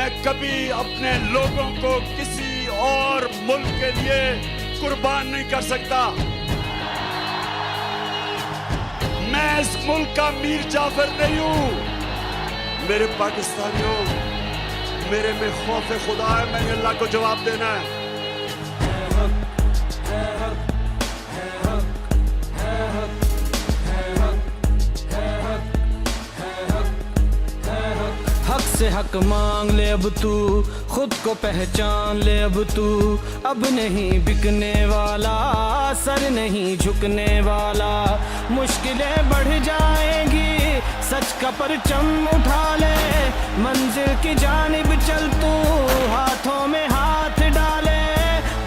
मैं कभी अपने लोगों को किसी और मुल्क के लिए कुर्बान नहीं कर सकता। मैं इस मुल्क का मीर जाफर नहीं हूं। मेरे पाकिस्तानियों, मेरे में खौफ खुदा है, मैंने अल्लाह को जवाब देना है। हक से हक मांग ले अब तू, खुद को पहचान ले अब तू। अब नहीं बिकने वाला, सर नहीं झुकने वाला। मुश्किलें बढ़ जाएंगी, सच का परचम उठा ले। मंजिल की जानिब चल तू, हाथों में हाथ डाले।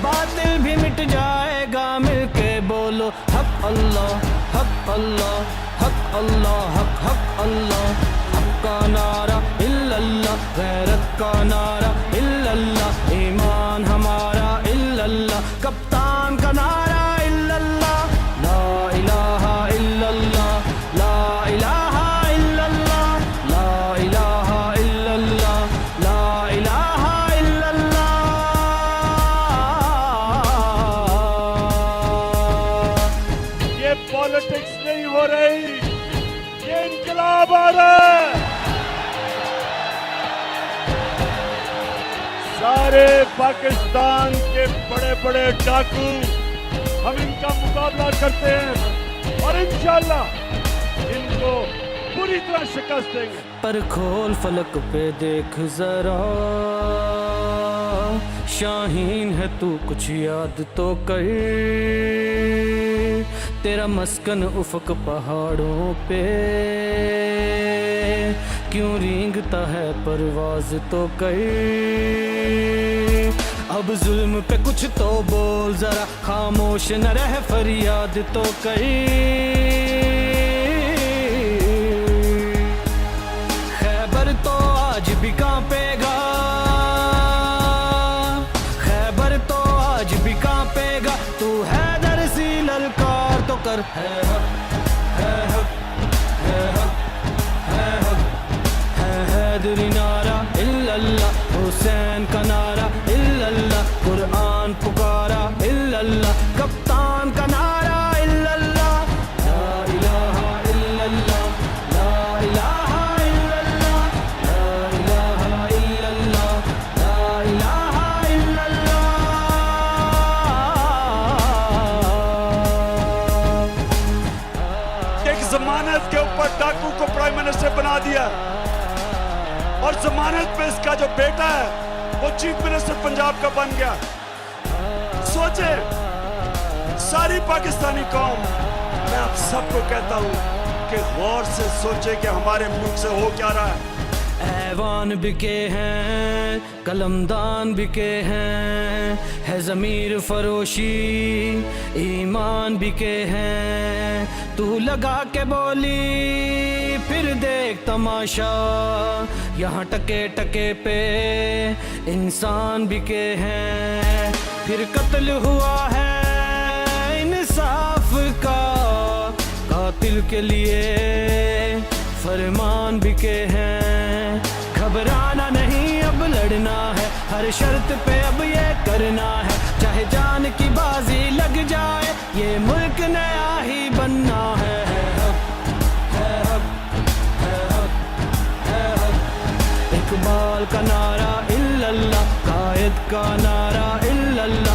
बातिल भी मिट जाएगा, मिलके बोलो हक अल्लाह, हक अल्लाह, हक अल्लाह, हक हक अल्लाह। का नारा इल्लल्लाह, गैरत का नारा इल्लल्लाह, ईमान हमारा इल्लल्लाह। कप्तान का नारा इल्लल्लाह, ला इलाहा इल्लल्लाह, ला इलाहा इल्लल्लाह, ला इलाहा इल्लल्लाह, ला इलाहा इल्लल्लाह। ये पॉलिटिक्स नहीं हो रही, ये इनकलाब आ रहा है। सारे पाकिस्तान के बड़े बड़े डाकू, हम इनका मुकाबला करते हैं और इंशाअल्लाह इनको पूरी तरह शिकस्त देंगे। पर खोल फलक पे देख जरा, शाहीन है तू, कुछ याद तो कर। तेरा मस्कन उफक पहाड़ों पे, क्यों रेंगता है परवाज तो कर। अब जुल्म पे कुछ तो बोल जरा, खामोश न रह फरियाद तो कर। खैबर तो आज भी कांपेगा, खैबर तो आज भी कांपेगा। तू हैदर सी ललकार तो कर। है हक, है हक, है हक, है हक, है हैदरी नारा इल्लल्लाह, हुसैन का नारा इल्लल्लाह, कुरान पुकारा इल्लल्लाह, कप्तान का नारा इल्लल्लाह, ला इलाहा इल्लल्लाह, ला इलाहा इल्लल्लाह, ला इलाहा इल्लल्लाह, ला इलाहा इल्लल्लाह। एक जमानत के ऊपर डाकू को प्राइम मिनिस्टर बना दिया और जमानत पे इसका जो बेटा है वो चीफ मिनिस्टर पंजाब का बन गया। सोचे सारी पाकिस्तानी कौम, मैं आप सबको कहता हूं कि गौर से सोचे कि हमारे मुल्क से हो क्या रहा है। ऐवान बिके हैं, कलमदान बिके हैं, है ज़मीर फरोशी, ईमान बिके हैं। तू लगा के बोली फिर देख तमाशा, यहाँ टके टके पे इंसान बिके हैं। फिर कत्ल हुआ है इंसाफ का, कातिल के लिए फरमान बिके हैं। घबराना नहीं अब लड़ना है, हर शर्त पे अब ये करना है। चाहे जान की बाजी लग जाए, ये मुल्क नया ही बनना है। हक, है हक, है हक, है हक। इकबाल का नारा इल्लल्लाह, कायद का नारा इल्लल्लाह,